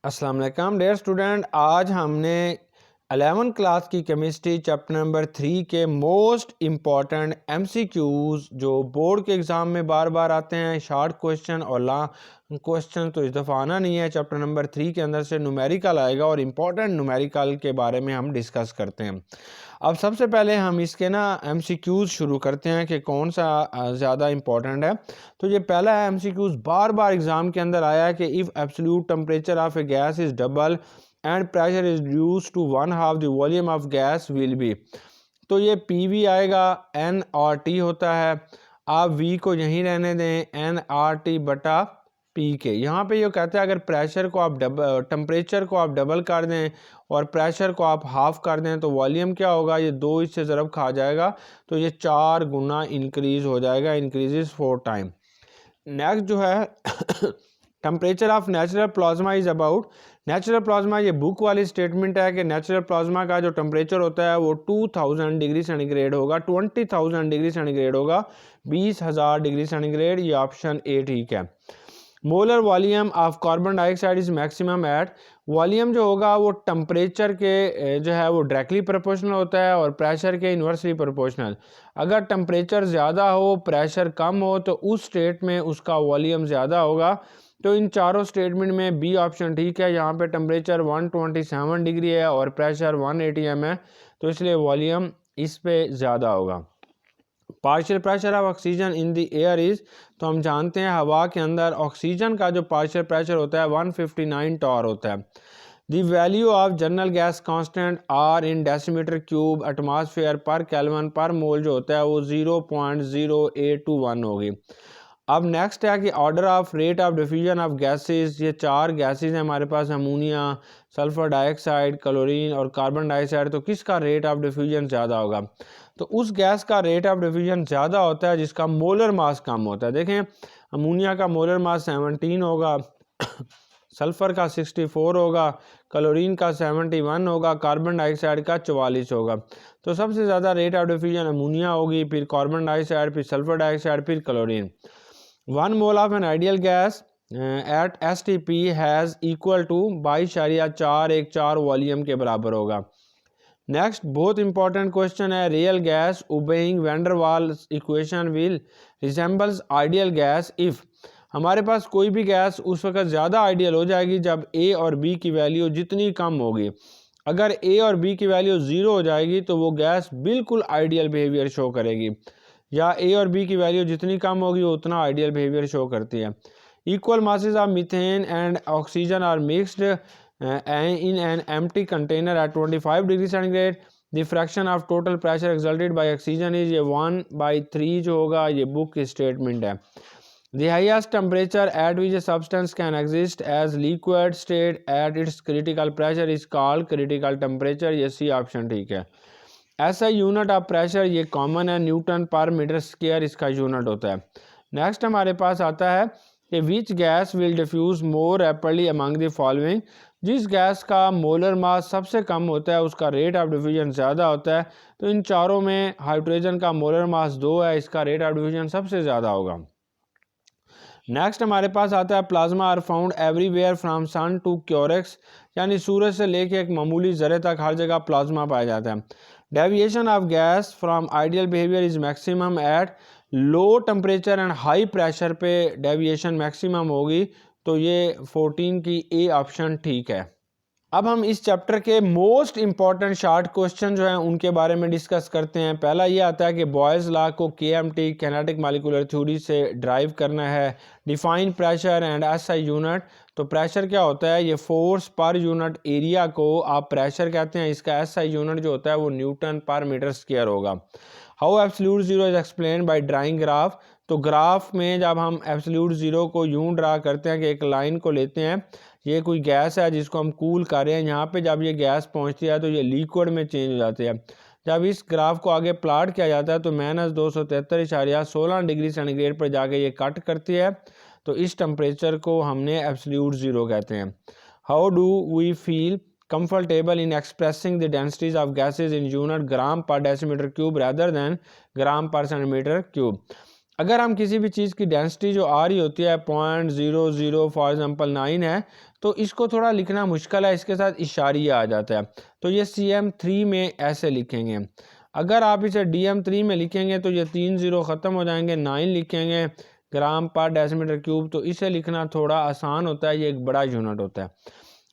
अस्सलाम वालेकुम dear student, आज हमने 11 क्लास की केमिस्ट्री चैप्टर नंबर 3 के मोस्ट इम्पॉर्टेंट एमसीक्यूज़ जो बोर्ड के एग्ज़ाम में बार बार आते हैं, शॉर्ट क्वेश्चन और लॉन्ग क्वेश्चन तो इस दफ़ा आना नहीं है। चैप्टर नंबर 3 के अंदर से न्यूमेरिकल आएगा और इम्पॉर्टेंट न्यूमेरिकल के बारे में हम डिस्कस करते हैं। अब सबसे पहले हम इसके एमसीक्यूज़ शुरू करते हैं कि कौन सा ज़्यादा इम्पॉर्टेंट है। तो ये पहला है एमसीक्यूज़ बार बार एग्ज़ाम के अंदर आया है कि if absolute temperature of a gas is double and pressure is reduce to 1/2 the volume of gas will be. तो ये पी आएगा, एन आर टी होता है, आप वी को यहीं रहने दें, एन आर टी बटा पी के। यहाँ पे ये कहता है अगर प्रेशर को आप टेम्परेचर को आप डबल कर दें और प्रेशर को आप हाफ कर दें तो वॉल्यूम क्या होगा, ये 2 इससे ज़रब खा जाएगा तो ये 4 गुना इंक्रीज हो जाएगा, इंक्रीजेस 4 टाइम। नेक्स्ट जो है temperature of natural plasma is about. Natural plasma, ये बुक वाली स्टेटमेंट है कि नेचुरल प्लाज्मा का जो टेम्परेचर होता है वो 2000 डिग्री सेंटीग्रेड होगा, 20,000 डिग्री सेंटीग्रेड होगा, 20,000 डिग्री सेंटीग्रेड। ये ऑप्शन ए ठीक है। Molar volume of carbon dioxide is maximum at. Volume जो होगा वो टेम्परेचर के जो है वो डायरेक्टली प्रोपोर्शनल होता है और प्रेशर के इन्वर्सली प्रोपोर्शनल। अगर टेम्परेचर ज़्यादा हो प्रेशर कम हो तो उस स्टेट में उसका वॉल्यूम ज़्यादा होगा। तो इन चारों स्टेटमेंट में बी ऑप्शन ठीक है। यहाँ पे टेम्परेचर 127 डिग्री है और प्रेशर 180 है, तो इसलिए वॉल्यूम इस पे ज़्यादा होगा। Partial pressure of oxygen in the air is, तो हम जानते हैं हवा के अंदर ऑक्सीजन का जो पार्शियल प्रेशर होता है 159 टॉर होता है। The value of general gas constant R in decimetre cube atmosphere per kelvin per mole जो होता है वो 0.0821 होगी। अब नेक्स्ट है कि order of rate of diffusion of gases. ये 4 गैसेस हैं हमारे पास, अमोनिया, सल्फर डाइऑक्साइड, क्लोरीन और कार्बन डाइऑक्साइड। तो किसका रेट ऑफ डिफ्यूजन ज़्यादा होगा? तो उस गैस का रेट ऑफ डिफ्यूजन ज़्यादा होता है जिसका मोलर मास कम होता है। देखें, अमोनिया का मोलर मास 17 होगा, सल्फर का 64 होगा, क्लोरीन का 71 होगा, कार्बन डाइऑक्साइड का 44 होगा। तो सबसे ज़्यादा रेट ऑफ डिफ्यूजन अमोनिया होगी, फिर कार्बन डाइऑक्साइड, फिर सल्फर डाइऑक्साइड, फिर chlorine. 1 mole of an ideal gas at S T P has equal to 22.414 volume के बराबर होगा। नेक्स्ट बहुत इंपॉर्टेंट क्वेश्चन है, real gas obeying van der Waals equation will resembles ideal gas if. हमारे पास कोई भी गैस उस वक्त ज़्यादा आइडियल हो जाएगी जब ए और बी की वैल्यू जितनी कम होगी। अगर ए और बी की वैल्यू 0 हो जाएगी तो वो गैस बिल्कुल आइडियल बिहेवियर शो करेगी, या ए और बी की वैल्यू जितनी कम होगी वो उतना आइडियल बिहेवियर शो करती है। Equal masses of methane and oxygen are mixed in an empty container at 25 degree centigrade. The fraction of total pressure exerted by oxygen is ये 1/3 जो होगा, ये बुक की स्टेटमेंट है। The highest temperature at which a substance can exist as liquid state at its critical pressure is called critical temperature। ये C option ठीक है। ऐसा यूनिट ऑफ प्रेशर ये कॉमन है, न्यूटन पर मीटर स्क्वायर इसका unit होता है। Next हमारे पास आता है कि which gas will diffuse more rapidly among the following. जिस गैस का मोलर मास सबसे कम होता है उसका रेट ऑफ डिफ्यूजन ज़्यादा होता है। तो इन चारों में हाइड्रोजन का मोलर मास 2 है, इसका रेट ऑफ डिफ्यूजन सबसे ज़्यादा होगा। नेक्स्ट हमारे पास आता है plasma are found everywhere from sun to क्योरेक्स, यानी सूरज से लेके एक मामूली ज़रे तक हर जगह प्लाज्मा पाया जाता है। Deviation of gas from ideal behaviour is maximum at low temperature and high pressure पे डेविएशन मैक्सिमम होगी, तो ये 14 की ए ऑप्शन ठीक है। अब हम इस चैप्टर के मोस्ट इंपॉर्टेंट शॉर्ट क्वेश्चन जो हैं उनके बारे में डिस्कस करते हैं। पहला ये आता है कि बॉयज़ लॉ को केएमटी किनेटिक मॉलिक्यूलर थ्योरी से ड्राइव करना है। Define pressure and SI unit. तो प्रेशर क्या होता है, ये फोर्स पर यूनिट एरिया को आप प्रेशर कहते हैं, इसका एसआई यूनिट जो होता है वो न्यूटन पर मीटर स्क्वायर होगा। How absolute zero is explain by drawing graph. तो ग्राफ में जब हम एब्सोल्यूट जीरो को यूं ड्रा करते हैं कि एक लाइन को लेते हैं, ये कोई गैस है जिसको हम कूल कर रहे हैं, यहाँ पे जब ये गैस पहुँचती है तो ये लिक्विड में चेंज हो जाती है। जब इस ग्राफ को आगे प्लाट किया जाता है तो -273.16 डिग्री सेंटीग्रेड पर जाके ये कट करती है, तो इस टेम्परेचर को हमने एब्सोल्यूट ज़ीरो कहते हैं। How do we feel comfortable in expressing the densities of gases in unit gram per decimeter cube rather than gram per centimeter cube। अगर हम किसी भी चीज़ की डेंसिटी जो आ रही होती है 0.00 फॉर एग्जांपल 9 है, तो इसको थोड़ा लिखना मुश्किल है, इसके साथ इशारिया आ जाता है। तो ये CM3 में ऐसे लिखेंगे। अगर आप इसे DM3 में लिखेंगे तो ये 3 0 ख़त्म हो जाएंगे, 9 लिखेंगे ग्राम पर डेसीमीटर क्यूब, तो इसे लिखना थोड़ा आसान होता है, ये एक बड़ा यूनिट होता है।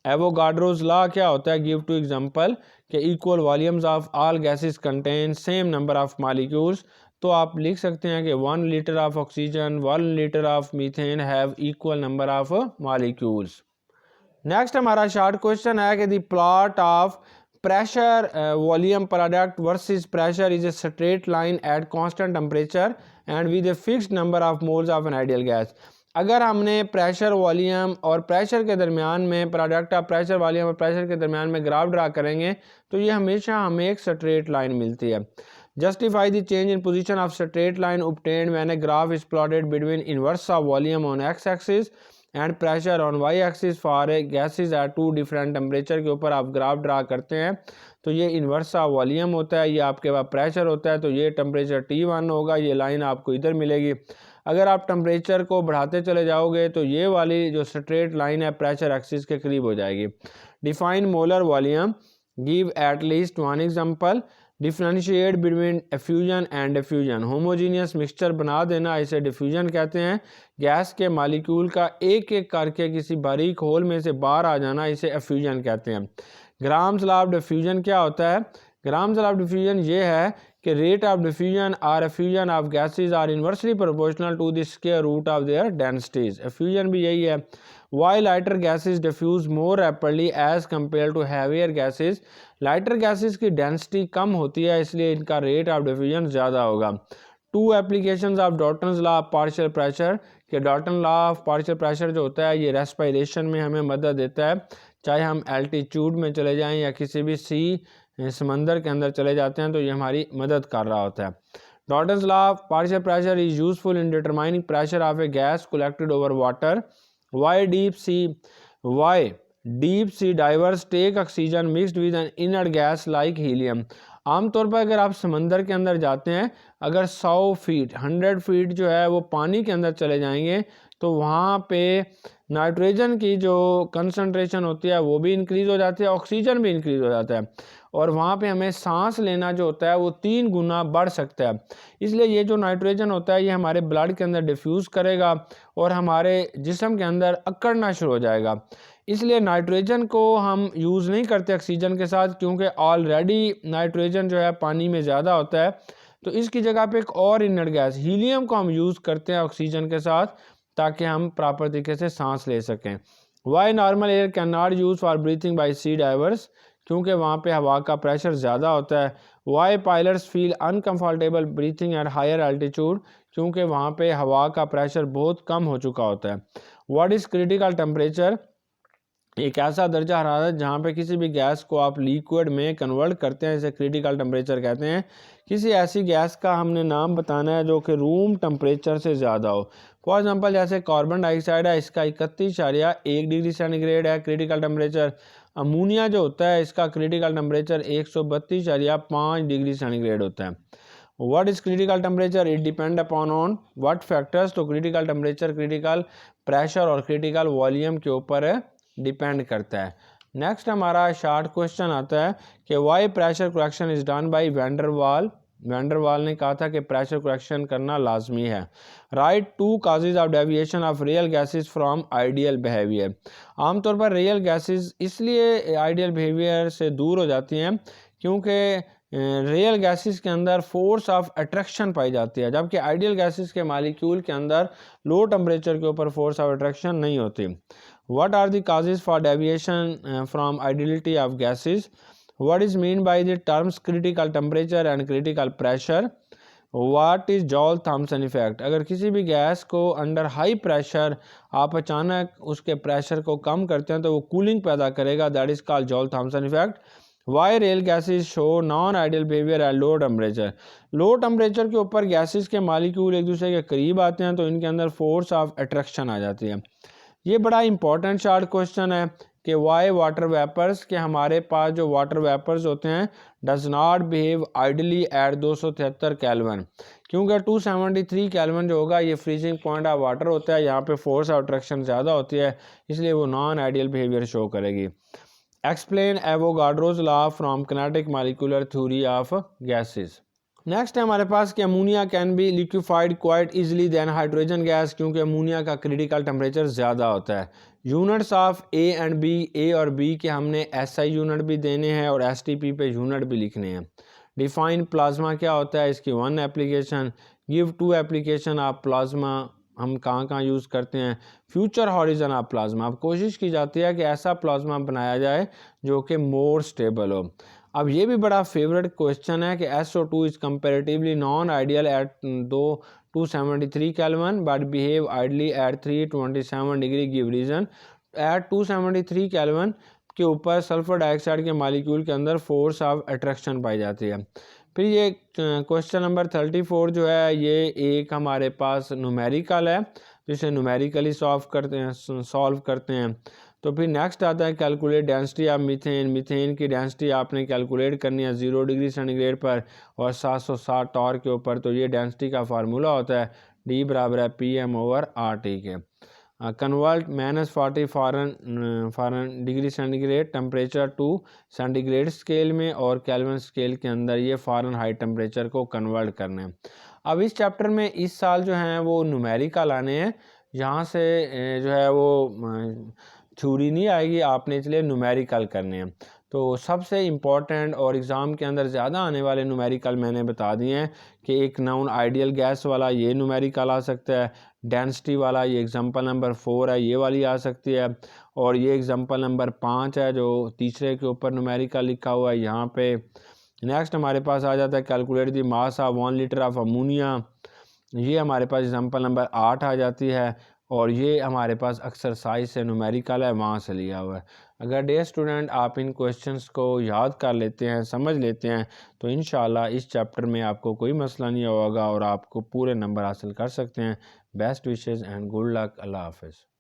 एवोगाड्रोस लॉ क्या होता है? गिव टू एग्जांपल के equal volumes of all gases contain same number of molecules. तो आप लिख सकते हैं कि 1 litre of oxygen 1 litre of methane have equal number of molecules. Next हमारा शॉर्ट क्वेश्चन है कि the plot of pressure volume product versus pressure is a straight line at constant temperature and with a fixed number of moles of an ideal gas. अगर हमने pressure volume और pressure के दरमियान में product of pressure volume और pressure के दरमियान में ग्राफ ड्रा करेंगे तो ये हमेशा हमें एक स्ट्रेट लाइन मिलती है। Justify the change in position of straight line obtained when a graph is plotted between inverse of volume on x axis and pressure on Y axis for a gases at 2 different temperature के ऊपर आप graph draw करते हैं तो ये inverse of volume होता है, ये आपके पास प्रेशर होता है, तो ये टेम्परेचर T1 होगा, ये लाइन आपको इधर मिलेगी। अगर आप टेम्परेचर को बढ़ाते चले जाओगे तो ये वाली जो स्ट्रेट लाइन है प्रेशर एक्सिस के करीब हो जाएगी। Define molar volume, give at least one example. Differentiate between effusion and diffusion, homogeneous mixture बना देना, इसे डिफ्यूजन कहते हैं। गैस के मालिक्यूल का एक एक करके किसी बारीक होल में से बाहर आ जाना, इसे एफ्यूजन कहते हैं। ग्राम्स लॉ ऑफ डिफ्यूजन क्या होता है? ग्राम्स लॉ ऑफ डिफ्यूजन ये है कि रेट ऑफ डिफ्यूजन और effusion of gases are inversely proportional to the square root of their densities. Effusion भी यही है। Why lighter gases diffuse more rapidly as compare to heavier gases, lighter gases की density कम होती है इसलिए इनका रेट ऑफ डिफ्यूजन ज़्यादा होगा। 2 applications of Dalton's law of partial pressure, कि Dalton law of partial pressure जो होता है ये रेस्पिरेशन में हमें मदद देता है, चाहे हम एल्टीट्यूड में चले जाएं या किसी भी समंदर के अंदर चले जाते हैं तो ये हमारी मदद कर रहा होता है। Dalton's law of partial pressure is useful in determining pressure of a gas collected over water. Why deep sea divers take oxygen mixed with an inert gas like helium. आमतौर पर अगर आप समंदर के अंदर जाते हैं, अगर 100 फीट जो है वो पानी के अंदर चले जाएंगे तो वहाँ पे नाइट्रोजन की जो कंसंट्रेशन होती है वो भी इंक्रीज़ हो जाती है, ऑक्सीजन भी इंक्रीज़ हो जाता है और वहाँ पे हमें सांस लेना जो होता है वो 3 गुना बढ़ सकता है। इसलिए ये जो नाइट्रोजन होता है ये हमारे ब्लड के अंदर डिफ्यूज़ करेगा और हमारे जिस्म के अंदर अकड़ना शुरू हो जाएगा। इसलिए नाइट्रोजन को हम यूज़ नहीं करते ऑक्सीजन के साथ, क्योंकि ऑलरेडी नाइट्रोजन जो है पानी में ज़्यादा होता है, तो इसकी जगह पे एक और इनर गैस हीलियम को हम यूज़ करते हैं ऑक्सीजन के साथ ताकि हम प्रॉपर तरीके से सांस ले सकें। Why normal air can not use for breathing by sea divers, क्योंकि वहाँ पे हवा का प्रेशर ज़्यादा होता है। Why pilots feel uncomfortable breathing at higher altitude, क्योंकि वहाँ पे हवा का प्रेशर बहुत कम हो चुका होता है। What is critical temperature? एक ऐसा दर्जा हरारत जहाँ पे किसी भी गैस को आप लिक्विड में कन्वर्ट करते हैं, इसे क्रिटिकल टेम्परेचर कहते हैं। किसी ऐसी गैस का हमने नाम बताना है जो कि रूम टेम्परेचर से ज़्यादा हो। फॉर एग्जांपल जैसे कार्बन डाइऑक्साइड है, इसका 31.1 डिग्री सेंटीग्रेड है क्रिटिकल टेम्परेचर। अमोनिया जो होता है इसका क्रिटिकल टेम्परेचर 132.5 डिग्री सेंटीग्रेड होता है। What is critical temperature? It depend upon on what factors. तो क्रिटिकल टेम्परेचर क्रिटिकल प्रेशर और क्रिटिकल वॉल्यूम के ऊपर डिपेंड करता है। नेक्स्ट हमारा शॉर्ट क्वेश्चन आता है कि why pressure correction is done by Van der Waals. Van der Waals ने कहा था कि प्रेशर करेक्शन करना लाजमी है। Write 2 causes of deviation of real gases from ideal behaviour. आमतौर पर रियल गैसेज इसलिए आइडियल बिहेवियर से दूर हो जाती हैं क्योंकि रियल गैसेस के अंदर फोर्स ऑफ अट्रैक्शन पाई जाती है, जबकि आइडियल गैसेस के मालिक्यूल के अंदर लो टेम्परेचर के ऊपर फोर्स ऑफ अट्रैक्शन नहीं होती। What are the causes for deviation from ideality of gases? What is mean by the terms critical temperature and critical pressure? What is Joule-Thomson effect? अगर किसी भी gas को under high pressure आप अचानक उसके pressure को कम करते हैं तो वो कूलिंग पैदा करेगा, that is called Joule-Thomson effect. Why real gases show non-ideal behavior at low temperature? Low temperature के ऊपर गैसेस के मालिक्यूल एक दूसरे के करीब आते हैं तो इनके अंदर फोर्स ऑफ अट्रैक्शन आ जाती है। ये बड़ा इंपॉर्टेंट शॉर्ट क्वेश्चन है कि वाई वाटर वेपर्स के हमारे पास जो वाटर वेपर्स होते हैं does not behave ideally at 273 kelvin, क्योंकि 273 केल्विन जो होगा ये फ्रीजिंग पॉइंट ऑफ वाटर होता है, यहाँ पे फोर्स ऑफ अट्रैक्शन ज़्यादा होती है, इसलिए वो नॉन आइडियल बिहेवियर शो करेगी। Explain Avogadro's law from kinetic molecular theory of gases. Next है हमारे पास कि ammonia can be liquefied quite easily than hydrogen gas, क्योंकि अमोनिया का क्रिटिकल टेम्परेचर ज़्यादा होता है। Units of A and B, A और बी के हमने एसआई यूनिट भी देने हैं और एसटीपी पे यूनिट भी लिखने हैं। डिफाइन प्लाज्मा क्या होता है, इसकी 1 application. Give 2 application of plasma, हम कहाँ कहाँ यूज़ करते हैं। फ्यूचर हॉरिजन ऑफ प्लाज्मा, अब कोशिश की जाती है कि ऐसा प्लाज्मा बनाया जाए जो कि मोर स्टेबल हो। अब ये भी बड़ा फेवरेट क्वेश्चन है कि SO2 is comparatively non ideal at 273 kelvin but behave ideally at 327 degree. Give reason. At 273 kelvin के ऊपर सल्फर डाइऑक्साइड के मालिक्यूल के अंदर फोर्स ऑफ अट्रैक्शन पाई जाती है। फिर ये क्वेश्चन नंबर 34 जो है ये एक हमारे पास न्यूमेरिकल है, जिसे न्यूमेरिकली सॉल्व करते हैं। तो फिर नेक्स्ट आता है calculate density of methane. Methane की डेंसिटी आपने कैलकुलेट करनी है 0 डिग्री सेंटीग्रेड पर और 760 टॉर के ऊपर। तो ये डेंसिटी का फार्मूला होता है D बराबर है PM/RT के। Convert -40 Fahrenheit degree centigrade temperature to centigrade scale में और केल्विन स्केल के अंदर ये फॉरेन हाई टेम्परेचर को कन्वर्ट करने हैं। अब इस चैप्टर में इस साल जो हैं वो न्यूमेरिकल आने हैं, यहाँ से जो है वो थ्योरी नहीं आएगी, आपने इसलिए न्यूमेरिकल करने हैं। तो सबसे इम्पॉर्टेंट और एग्ज़ाम के अंदर ज़्यादा आने वाले न्यूमेरिकल मैंने बता दिए हैं कि एक नॉन आइडियल गैस वाला ये न्यूमेरिकल आ सकता है, डेंसिटी वाला ये एग्जांपल नंबर 4 है ये वाली आ सकती है, और ये एग्जांपल नंबर 5 है जो तीसरे के ऊपर न्यूमेरिकल लिखा हुआ है यहाँ पे। नेक्स्ट हमारे पास आ जाता है calculate the mass of 1 litre of ammonia, ये हमारे पास एग्जांपल नंबर 8 आ जाती है, और ये हमारे पास एक्सरसाइज से न्यूमेरिकल है वहाँ से लिया हुआ है। अगर डे स्टूडेंट आप इन क्वेश्चंस को याद कर लेते हैं, समझ लेते हैं, तो इंशाल्लाह इस चैप्टर में आपको कोई मसला नहीं होगा और आपको पूरे नंबर हासिल कर सकते हैं। Best wishes and good luck. Allah हाफ़िज़।